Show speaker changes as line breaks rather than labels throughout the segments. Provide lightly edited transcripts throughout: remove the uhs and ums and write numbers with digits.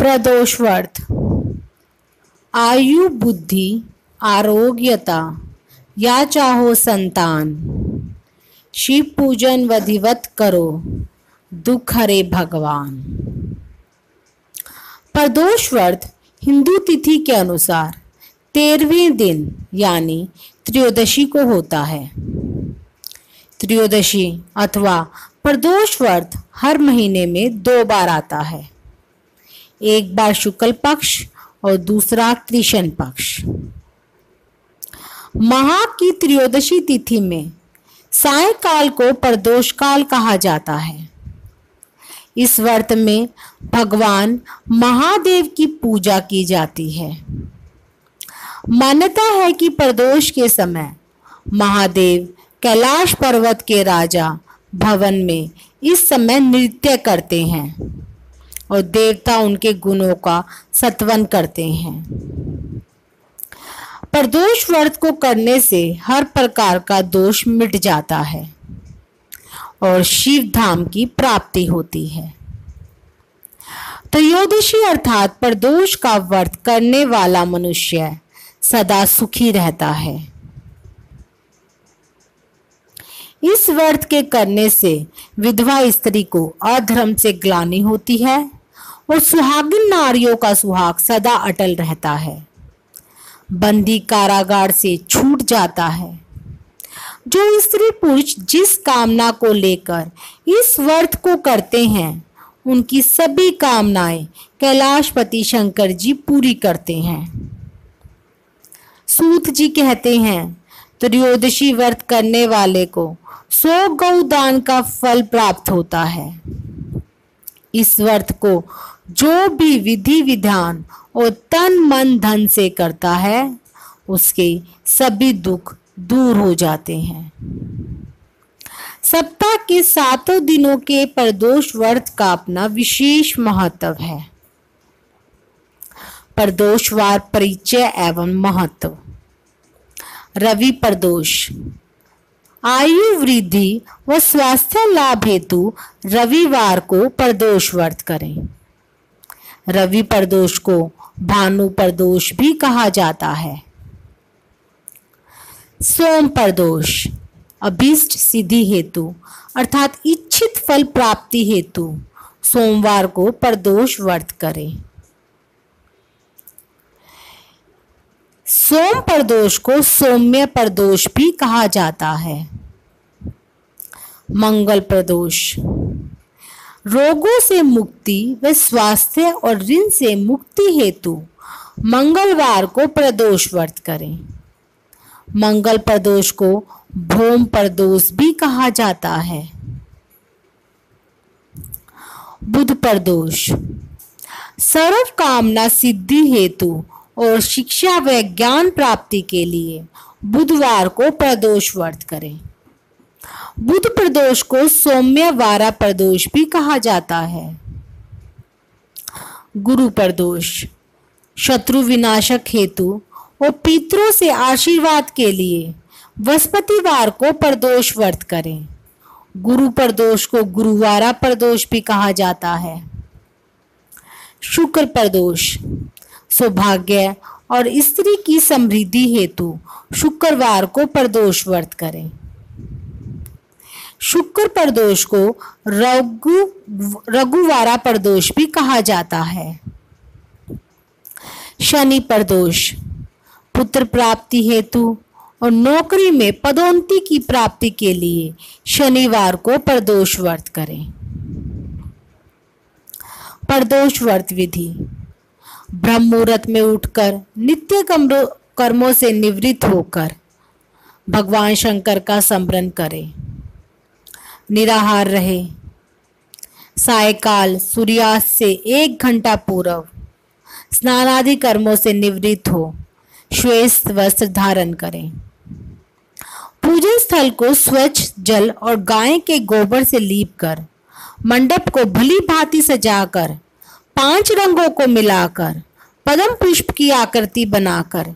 प्रदोष व्रत। आयु बुद्धि आरोग्यता या चाहो संतान, शिव पूजन विधिवत करो, दुख हरे भगवान। प्रदोष व्रत हिंदू तिथि के अनुसार 13वें दिन यानी त्रयोदशी को होता है। त्रयोदशी अथवा प्रदोष व्रत हर महीने में 2 बार आता है, एक बार शुक्ल पक्ष और दूसरा कृष्ण पक्ष। माह की त्रयोदशी तिथि में सायंकाल को प्रदोष काल कहा जाता है। इस व्रत में भगवान महादेव की पूजा की जाती है। मान्यता है कि प्रदोष के समय महादेव कैलाश पर्वत के राजा भवन में इस समय नृत्य करते हैं और देवता उनके गुणों का स्तवन करते हैं। प्रदोष व्रत को करने से हर प्रकार का दोष मिट जाता है और शिव धाम की प्राप्ति होती है। त्रयोदशी अर्थात प्रदोष का व्रत करने वाला मनुष्य सदा सुखी रहता है। इस व्रत के करने से विधवा स्त्री को अधर्म से ग्लानि होती है और सुहागिन नारियों का सुहाग सदा अटल रहता है। बंदी कारागार से छूट जाता है। जो स्त्री पुरुष जिस कामना को लेकर इस व्रत को करते हैं उनकी सभी कामनाएं कैलाशपति शंकर जी पूरी करते हैं। सूत जी कहते हैं, त्रयोदशी व्रत करने वाले को 100 गौ दान का फल प्राप्त होता है। इस व्रत को जो भी विधि विधान और तन मन धन से करता है उसके सभी दुख दूर हो जाते हैं। सप्ताह के 7 दिनों के प्रदोष व्रत का अपना विशेष महत्व है। प्रदोषवार परिचय एवं महत्व। रवि प्रदोष। आयु वृद्धि व स्वास्थ्य लाभ हेतु रविवार को प्रदोष व्रत करें। रवि प्रदोष को भानु प्रदोष भी कहा जाता है। सोम प्रदोष। अभीष्ट सिद्धि हेतु अर्थात इच्छित फल प्राप्ति हेतु सोमवार को प्रदोष व्रत करें। सोम प्रदोष को सौम्य प्रदोष भी कहा जाता है। मंगल प्रदोष। रोगों से मुक्ति व स्वास्थ्य और ऋण से मुक्ति हेतु मंगलवार को प्रदोष व्रत करें। मंगल प्रदोष को भौम प्रदोष भी कहा जाता है। बुध प्रदोष। सर्व कामना सिद्धि हेतु और शिक्षा व ज्ञान प्राप्ति के लिए बुधवार को प्रदोष व्रत करें। बुध प्रदोष को सौम्य वारा प्रदोष भी कहा जाता है। गुरु प्रदोष। शत्रु विनाशक हेतु और पितरों से आशीर्वाद के लिए बृहस्पतिवार को प्रदोष व्रत करें। गुरु प्रदोष को गुरुवारा प्रदोष भी कहा जाता है। शुक्र प्रदोष। सौभाग्य और स्त्री की समृद्धि हेतु शुक्रवार को प्रदोष व्रत करें। शुक्र प्रदोष को रघुवारा प्रदोष भी कहा जाता है। शनि प्रदोष। पुत्र प्राप्ति हेतु और नौकरी में पदोन्नति की प्राप्ति के लिए शनिवार को प्रदोष व्रत करें। प्रदोष व्रत विधि। ब्रह्म मुहूर्त में उठकर नित्य कर्मों से निवृत्त होकर भगवान शंकर का स्मरण करें। निराहार रहे। सायकाल सूर्यास्त से 1 घंटा पूर्व स्नानादि कर्मों से निवृत्त हो श्वेत वस्त्र धारण करें। पूजन स्थल को स्वच्छ जल और गाय के गोबर से लीप कर मंडप को भली भांति सजाकर 5 रंगों को मिलाकर पद्म पुष्प की आकृति बनाकर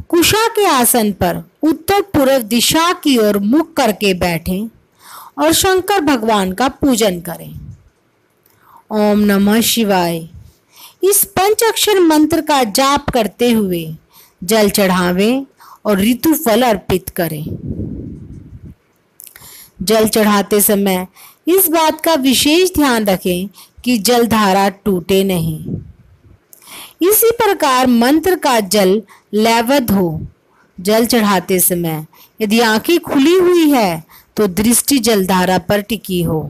कुशा के आसन पर उत्तर पूर्व दिशा की ओर मुख करके बैठें और शंकर भगवान का पूजन करें। ओम नमः शिवाय। इस पंचाक्षर मंत्र का जाप करते हुए जल चढ़ावें और ऋतु फल अर्पित करें। जल चढ़ाते समय इस बात का विशेष ध्यान रखें कि जलधारा टूटे नहीं। इसी प्रकार मंत्र का जल लयबद्ध हो। जल चढ़ाते समय यदि आंखें खुली हुई है तो दृष्टि जलधारा पर टिकी हो।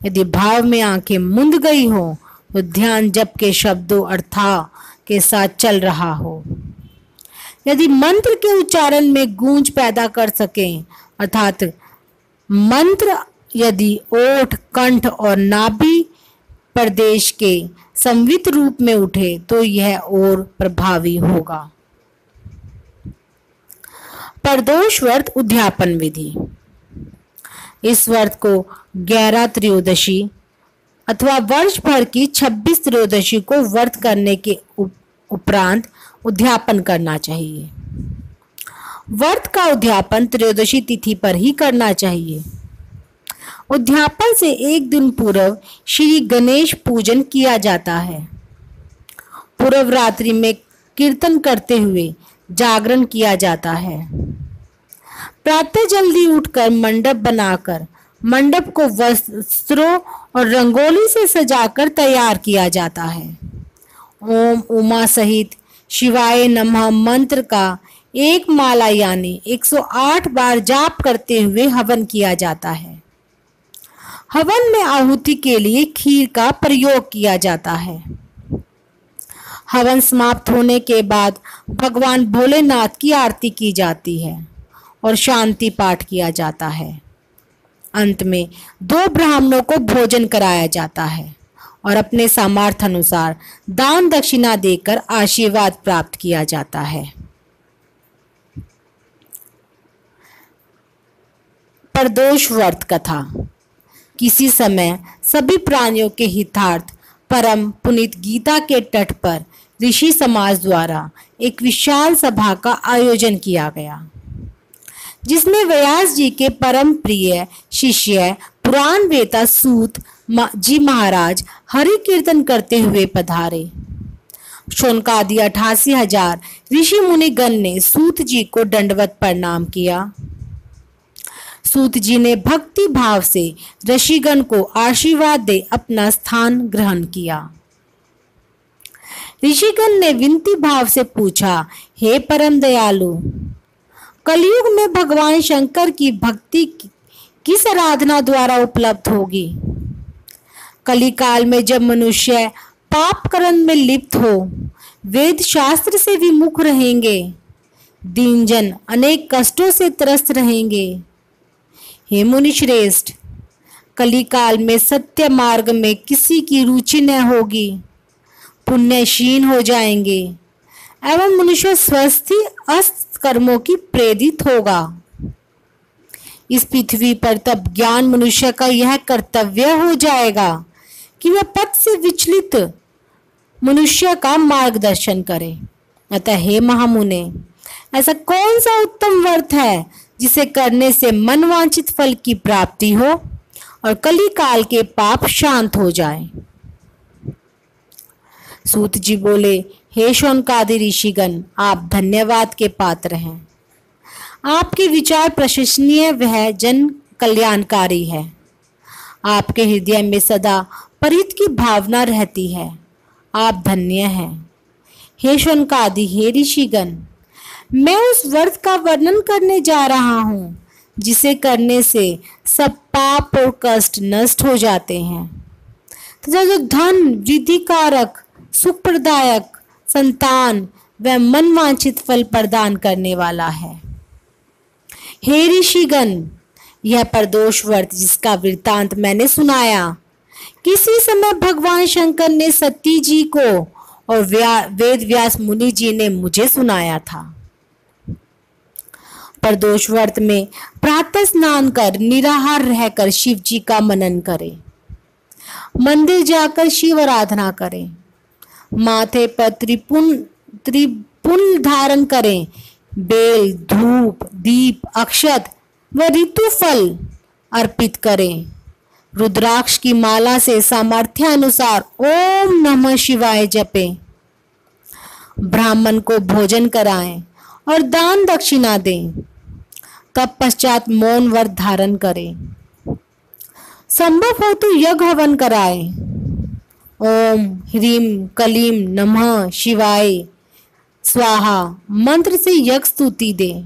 यदि भाव में आंखें मुंद गई हो तो ध्यान जप के शब्दों अर्थों के साथ चल रहा हो। यदि मंत्र के उच्चारण में गूंज पैदा कर सकें, अर्थात मंत्र यदि ओठ, कंठ और नाभि प्रदेश के संवित रूप में उठे तो यह और प्रभावी होगा। प्रदोष व्रत उद्यापन विधि। इस व्रत को 11 त्रयोदशी अथवा वर्ष भर की 26 त्रयोदशी को व्रत करने के उपरांत उद्यापन करना चाहिए। व्रत का उद्यापन त्रयोदशी तिथि पर ही करना चाहिए। उद्यापन से एक दिन पूर्व श्री गणेश पूजन किया जाता है। पूर्व रात्रि में कीर्तन करते हुए जागरण किया जाता है। प्रातः जल्दी उठकर मंडप बनाकर मंडप को वस्त्रों और रंगोली से सजाकर तैयार किया जाता है। ओम उमा सहित शिवाय नमः मंत्र का एक माला यानी 108 बार जाप करते हुए हवन किया जाता है। हवन में आहुति के लिए खीर का प्रयोग किया जाता है। हवन समाप्त होने के बाद भगवान भोलेनाथ की आरती की जाती है और शांति पाठ किया जाता है। अंत में 2 ब्राह्मणों को भोजन कराया जाता है और अपने सामर्थ्य अनुसार दान दक्षिणा देकर आशीर्वाद प्राप्त किया जाता है। प्रदोष व्रत कथा। किसी समय सभी प्राणियों के हितार्थ परम पुनीत गीता के तट पर ऋषि समाज द्वारा एक विशाल सभा का आयोजन किया गया, जिसमें व्यास जी के परम प्रिय शिष्य पुराण वेता सूत जी महाराज हरि कीर्तन करते हुए पधारे। शौनकादि 88,000 ऋषि मुनिगण ने सूत जी को दंडवत प्रणाम किया। सूत जी ने भक्ति भाव से ऋषिगण को आशीर्वाद दे अपना स्थान ग्रहण किया। ऋषिगण ने विनती भाव से पूछा, हे परम दयालु, कलयुग में भगवान शंकर की भक्ति किस आराधना द्वारा उपलब्ध होगी? कलिकाल में जब मनुष्य पाप कर्म में लिप्त हो, वेद शास्त्र से विमुख रहेंगे, दीनजन अनेक कष्टों से त्रस्त रहेंगे। हे मुनि श्रेष्ठ, कलिकाल में सत्य मार्ग में किसी की रुचि न होगी, पुण्यशीन हो जाएंगे एवं मनुष्य स्वस्थी अस्त कर्मों की प्रेरित होगा। इस पृथ्वी पर तब ज्ञान मनुष्य का यह कर्तव्य हो जाएगा कि वह पथ से विचलित मनुष्य का मार्गदर्शन करे। अतः हे महामुने, ऐसा कौन सा उत्तम व्रत है जिसे करने से मनवांछित फल की प्राप्ति हो और कलिकाल के पाप शांत हो जाए? सूत जी बोले, हे शौनकादि ऋषिगण, आप धन्यवाद के पात्र हैं। आपके विचार प्रशंसनीय वह जन कल्याणकारी है। आपके हृदय में सदा परित की भावना रहती है। आप धन्य हैं। हे शौनकादि, हे ऋषिगण, मैं उस व्रत का वर्णन करने जा रहा हूँ जिसे करने से सब पाप और कष्ट नष्ट हो जाते हैं तथा जो धन वृद्धि कारक, सुख प्रदायक, संतान व मनवांछित फल प्रदान करने वाला है। हे ऋषिगण, यह प्रदोष व्रत जिसका वृत्तांत मैंने सुनाया, किसी समय भगवान शंकर ने सती जी को और वेद व्यास मुनि जी ने मुझे सुनाया था। प्रदोष व्रत में प्रातः स्नान कर निराहार रहकर शिव जी का मनन करें, मंदिर जाकर शिव आराधना करें, माथे पर त्रिपुल धारण करें, बेल, धूप, दीप, अक्षत व ऋतु फल अर्पित करें, रुद्राक्ष की माला से सामर्थ्य अनुसार ओम नमः शिवाय जपें। ब्राह्मण को भोजन कराएं और दान दक्षिणा दें। तब पश्चात मौन व्रत धारण करें। संभव हो तो यज्ञ हवन कराएं। ओम ह्रीम कलीम नमः शिवाय स्वाहा मंत्र से यज्ञ स्तुति दें।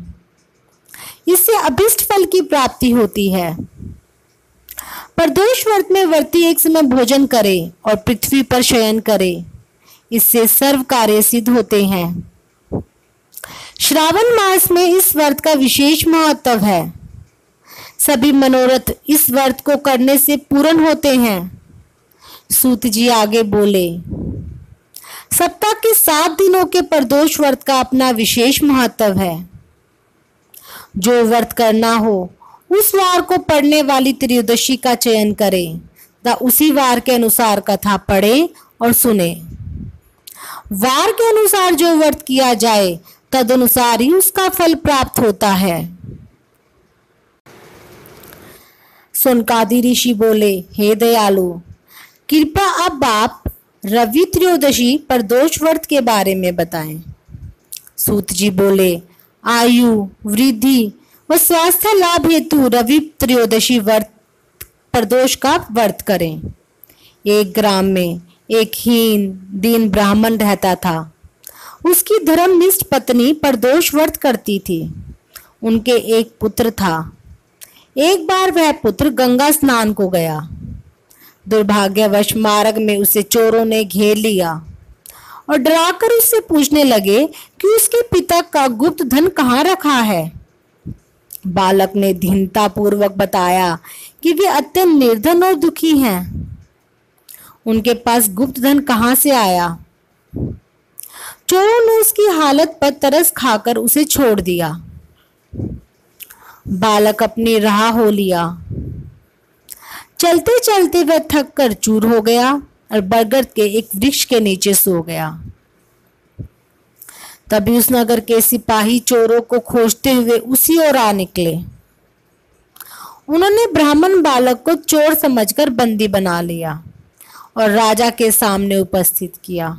इससे अभिष्ट फल की प्राप्ति होती है। प्रदोष व्रत में व्रती एक समय भोजन करे और पृथ्वी पर शयन करे। इससे सर्व कार्य सिद्ध होते हैं। श्रावण मास में इस व्रत का विशेष महत्व है। सभी मनोरथ इस व्रत को करने से पूर्ण होते हैं। सूत जी आगे बोले, सप्ताह के 7 दिनों के प्रदोष व्रत का अपना विशेष महत्व है। जो व्रत करना हो उस वार को पढ़ने वाली त्रयोदशी का चयन करें तथा उसी वार के अनुसार कथा पढ़े और सुने। वार के अनुसार जो व्रत किया जाए तदनुसार ही उसका फल प्राप्त होता है। सोनकादि ऋषि बोले, हे दयालु, कृपया अब आप रवि त्रयोदशी प्रदोष व्रत के बारे में बताएं। सूत जी बोले, आयु वृद्धि व स्वास्थ्य लाभ हेतु रवि त्रयोदशी व्रत प्रदोष का व्रत करें। एक ग्राम में एक हीन दीन ब्राह्मण रहता था। उसकी धर्मनिष्ठ पत्नी प्रदोष व्रत करती थी। उनके एक पुत्र था। एक बार वह पुत्र गंगा स्नान को गया। दुर्भाग्यवश मार्ग में उसे चोरों ने घेर लिया और डराकर उससे पूछने लगे कि उसके पिता का गुप्त धन कहाँ रखा है। बालक ने दीनतापूर्वक बताया कि वे अत्यंत निर्धन और दुखी हैं। उनके पास गुप्त धन कहाँ से आया। चोरों ने उसकी हालत पर तरस खाकर उसे छोड़ दिया। बालक अपनी राह हो लिया। चलते चलते वह थक कर चूर हो गया और बरगद के एक वृक्ष के नीचे सो गया। तभी उस नगर के सिपाही चोरों को खोजते हुए उसी ओर आ निकले। उन्होंने ब्राह्मण बालक को चोर समझकर बंदी बना लिया और राजा के सामने उपस्थित किया।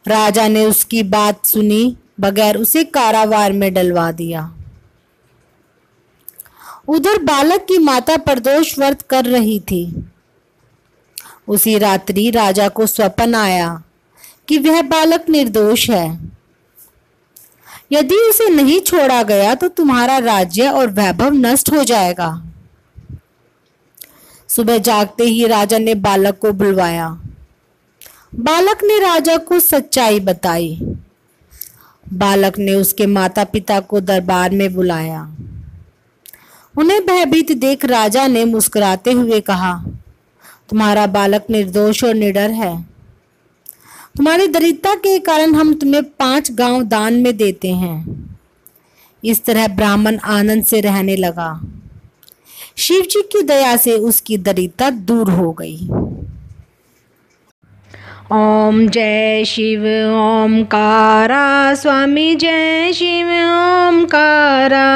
राजा ने उसकी बात सुनी बगैर उसे कारावार में डलवा दिया। उधर बालक की माता प्रदोष व्रत कर रही थी। उसी रात्रि राजा को स्वप्न आया कि वह बालक निर्दोष है। यदि उसे नहीं छोड़ा गया तो तुम्हारा राज्य और वैभव नष्ट हो जाएगा। सुबह जागते ही राजा ने बालक को बुलवाया। बालक ने राजा को सच्चाई बताई। बालक ने उसके माता पिता को दरबार में बुलाया। उन्हें भयभीत देख राजा ने मुस्कुराते हुए कहा, तुम्हारा बालक निर्दोष और निडर है। तुम्हारी दरिद्रता के कारण हम तुम्हें 5 गांव दान में देते हैं। इस तरह ब्राह्मण आनंद से रहने लगा। शिव जी की दया से उसकी दरिद्रता दूर हो गई। ओम जय शिव ओमकारा स्वामी जय शिव ओमकारा।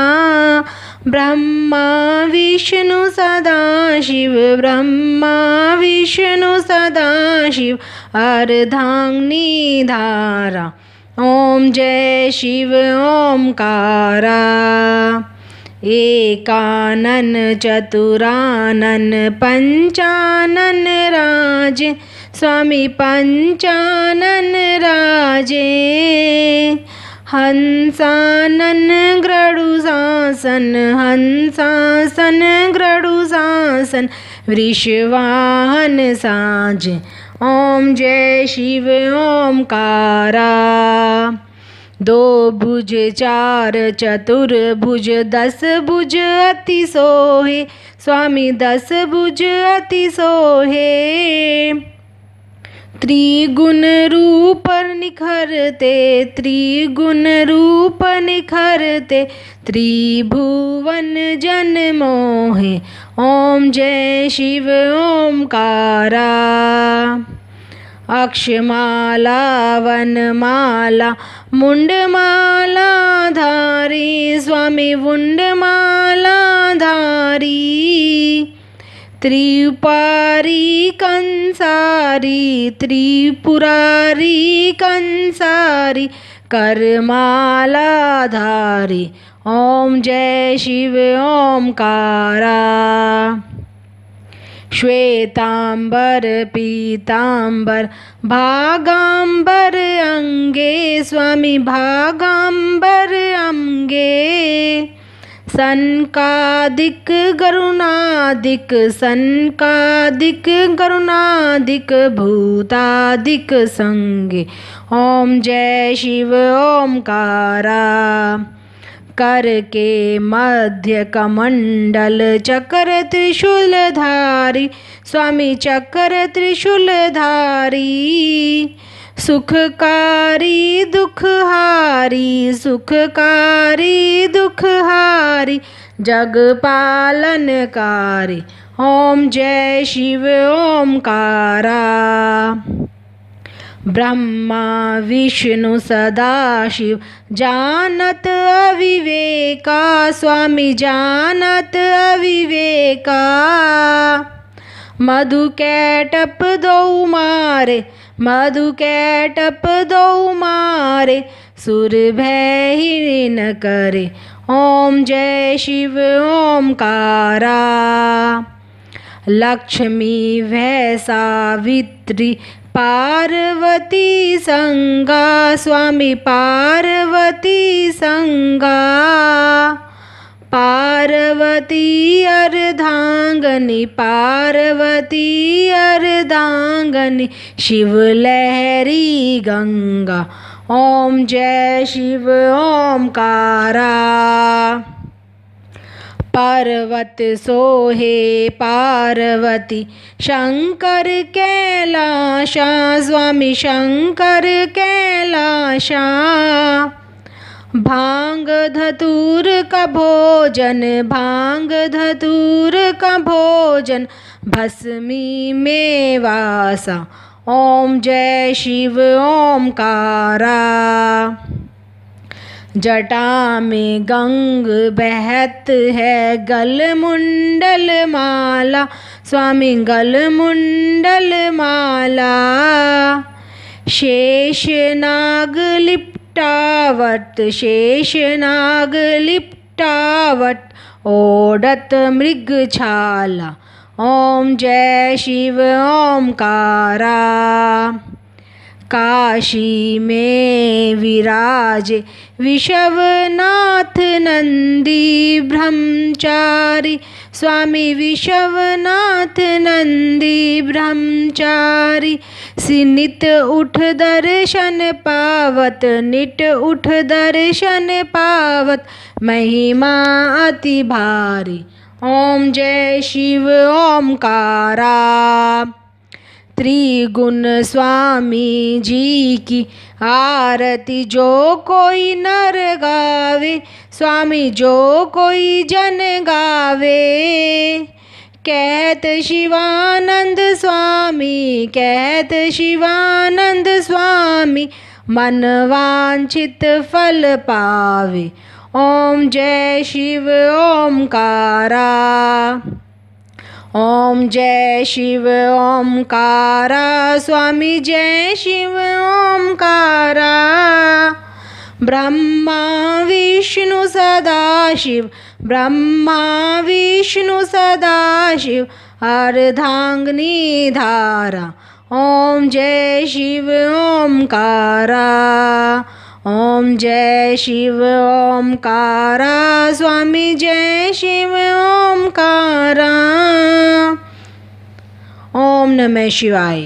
ब्रह्मा विष्णु सदा शिव ब्रह्मा विष्णु सदा शिव अर्धांगिनी धारा। ओम जय शिव ओमकारा। एकानन चतुरानन पंचानन राजे स्वामी पंचानन राजे। हंसानन गरुड़ासन हंसासन गरुड़ासन वृषवाहन साज। ओम जय शिव ओमकारा। 2 भुज 4 चतुर्भुज 10 भुज अति सोहे स्वामी 10 भुज अति सोहे। त्रिगुण रूप निखरते त्रिगुण रूप निखरते त्रिभुवन जन मोहे। ओम जय शिव ओमकारा। अक्षमाला वनमाला मुंडमाला धारी स्वामी मुंडमाला धारी। त्रिपुरारी कंसारी त्रिपुरारी कंसारी करमालाधारी ओम जय शिव ओमकारा। श्वेतांबर पीतांबर भागांबर अंगे स्वामी भागांबर अंगे सनकादिक गरुणादिक सनकादिक गरुणादिक भूतादिक संगे ओम जय शिव ओमकारा। कर के मध्य कमंडल चक्र त्रिशूलधारी स्वामी चक्र त्रिशूलधारी सुखकारी दुखहारी सुखकारी दुखहारी जग पालनकारी ओम जय शिव ओमकारा। ब्रह्मा विष्णु सदाशिव जानत अविवेका स्वामी जानत अविवेका मधु कैटप दो मारे मधु कैटप दो मारे सुर भय ही न करे ओम जय शिव ओमकारा। लक्ष्मी भय सावित्री पार्वती संगा स्वामी पार्वती संगा पार्वती अर्धांगनी पार्वती अर्धांगनी शिवलहरी गंगा ओम जय शिव ओमकारा। पर्वत सोहे पार्वती शंकर कैलाशा स्वामी शंकर कैलाशा भांग धतूर का भोजन भांग धतूर का भोजन भस्मी में वासा ओम जय शिव ओमकारा। जटा में गंग बहत है गल मुंडल माला स्वामी गल मुंडल माला शेष नाग लिपटावट शेष नाग लिपटावट ओढ़त मृग छाला ओम जय शिव ओमकारा। काशी में विराजे विश्वनाथ नंदी ब्रह्मचारी स्वामी विश्वनाथ नंदी ब्रह्मचारी सिनित उठ दर्शन पावत नित उठ दर्शन पावत महिमा अति भारी ओम जय शिव ओमकारा। त्रिगुण स्वामी जी की आरती जो कोई नर गावे स्वामी जो कोई जन गावे कहत शिवानंद स्वामी कहत शिवानंद स्वामी मन वांछित फल पावे ओम जय शिव ओमकारा। ओम जय शिव ओमकारा स्वामी जय शिव ओमकारा। ब्रह्मा विष्णु सदाशिव ब्रह्मा विष्णु सदाशिव अर्धांगिनी धारा ओम जय शिव ओमकारा। ओम जय शिव ओमकारा स्वामी जय शिव ओमकारा। ओम नमः शिवाय।